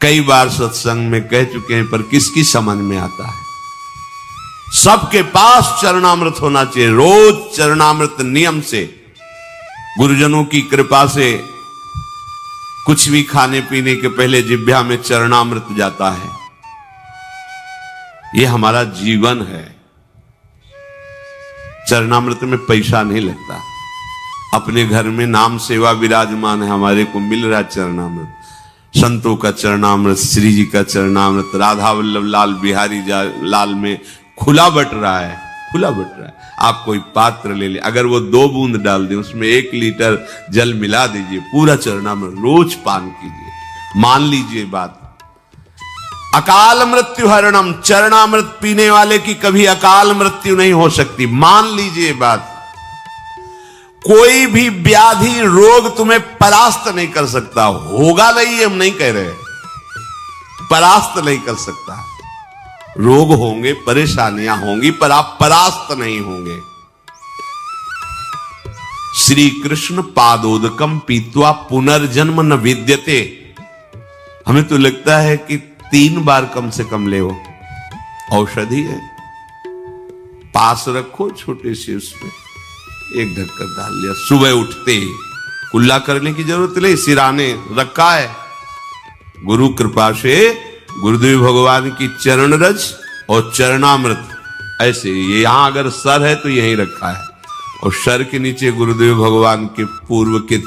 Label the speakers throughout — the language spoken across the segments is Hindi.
Speaker 1: कई बार सत्संग में कह चुके हैं, पर किसकी समझ में आता है। सबके पास चरणामृत होना चाहिए, रोज चरणामृत नियम से, गुरुजनों की कृपा से कुछ भी खाने पीने के पहले जिह्वा में चरणामृत जाता है। यह हमारा जीवन है। चरणामृत में पैसा नहीं लगता। अपने घर में नाम सेवा विराजमान है, हमारे को मिल रहा है चरणामृत। संतों का चरणामृत, श्री जी का चरणामृत राधा वल्लभ लाल बिहारी लाल में खुला बट रहा है, खुला बट रहा है। आप कोई पात्र ले ले, अगर वो 2 बूंद डाल दे, उसमें 1 लीटर जल मिला दीजिए, पूरा चरणामृत रोज पान कीजिए। मान लीजिए बात। अकाल मृत्यु हरणम, चरणामृत पीने वाले की कभी अकाल मृत्यु नहीं हो सकती। मान लीजिए बात। कोई भी व्याधि रोग तुम्हें परास्त नहीं कर सकता। होगा नहीं, हम नहीं कह रहे, परास्त नहीं कर सकता। रोग होंगे, परेशानियां होंगी, पर आप परास्त नहीं होंगे। श्री कृष्ण पादोदकम पीत्वा पुनर्जन्म न विद्यते। हमें तो लगता है कि 3 बार कम से कम ले, औषधि है, पास रखो छोटे से, उसमें 1 ढक्कन डाल लिया, सुबह उठते ही कुल्ला करने की जरूरत नहीं, सिराने रखा है। गुरु कृपा से गुरुदेव भगवान की चरण रज और चरणामृत, ऐसे ये यहां अगर सर है तो यहीं रखा है, और सर के नीचे गुरुदेव भगवान के पूर्व के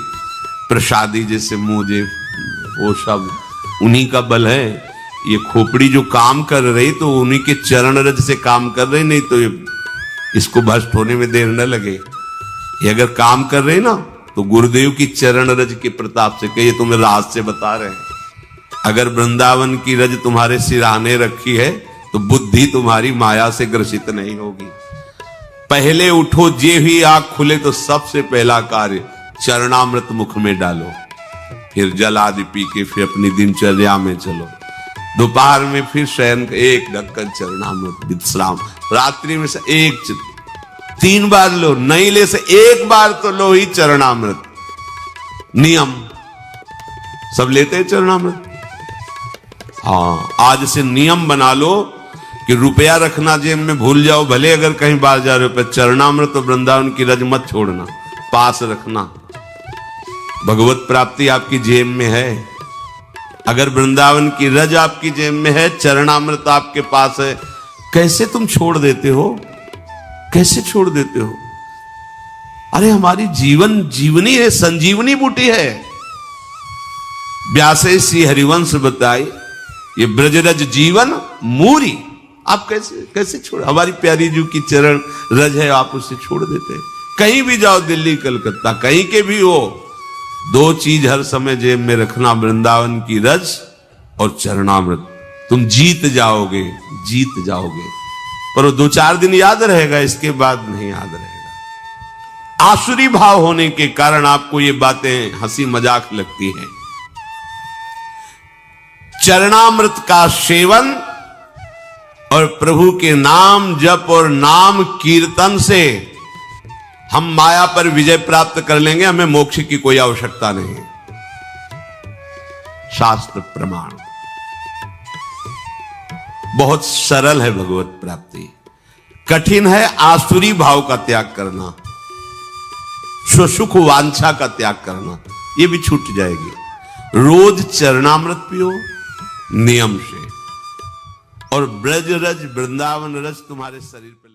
Speaker 1: प्रसादी जैसे मुझे वो सब उन्हीं का बल है। ये खोपड़ी जो काम कर रही तो उन्हीं के चरण रज से काम कर रही, नहीं तो इसको भ्रष्ट होने में देर न लगे। ये अगर काम कर रहे ना तो गुरुदेव की चरण रज के प्रताप से, कहिए तुम्हें राज से बता रहे हैं। अगर वृंदावन की रज तुम्हारे सिराने रखी है तो बुद्धि तुम्हारी माया से ग्रसित नहीं होगी। पहले उठो, जे ही आंख खुले तो सबसे पहला कार्य चरणामृत मुख में डालो, फिर जल आदि पी के फिर अपनी दिनचर्या में चलो। दोपहर में फिर शयन 1 ढक्कन चरणामृत विश्राम, रात्रि में से 3 बार लो, नहीं ले से 1 बार तो लो ही चरणामृत। नियम सब लेते हैं चरणामृत। हाँ, आज से नियम बना लो कि रुपया रखना जेब में भूल जाओ, भले अगर कहीं बाहर जा रहे हो, पर चरणामृत तो वृंदावन की रज मत छोड़ना, पास रखना। भगवत प्राप्ति आपकी जेब में है। अगर वृंदावन की रज आपकी जेब में है, चरणामृत आपके पास है, कैसे तुम छोड़ देते हो? कैसे छोड़ देते हो? अरे हमारी जीवन जीवनी है, संजीवनी बूटी है। व्यासे सी हरिवंश बताई, ये ब्रजरज जीवन मूरी। आप कैसे छोड़? हमारी प्यारी जी की चरण रज है, आप उसे छोड़ देते हैं। कहीं भी जाओ, दिल्ली कलकत्ता कहीं के भी हो, 2 चीज हर समय जेब में रखना, वृंदावन की रज और चरणामृत। तुम जीत जाओगे, जीत जाओगे। पर वो 2-4 दिन याद रहेगा, इसके बाद नहीं याद रहेगा। आसुरी भाव होने के कारण आपको ये बातें हंसी मजाक लगती हैं। चरणामृत का सेवन और प्रभु के नाम जप और नाम कीर्तन से हम माया पर विजय प्राप्त कर लेंगे। हमें मोक्ष की कोई आवश्यकता नहीं। शास्त्र प्रमाण बहुत सरल है भगवत प्राप्ति। कठिन है आसुरी भाव का त्याग करना, स्वसुख वांछा का त्याग करना, ये भी छूट जाएगी। रोज चरणामृत पियो नियम से, और ब्रज रज वृंदावन रज तुम्हारे शरीर पे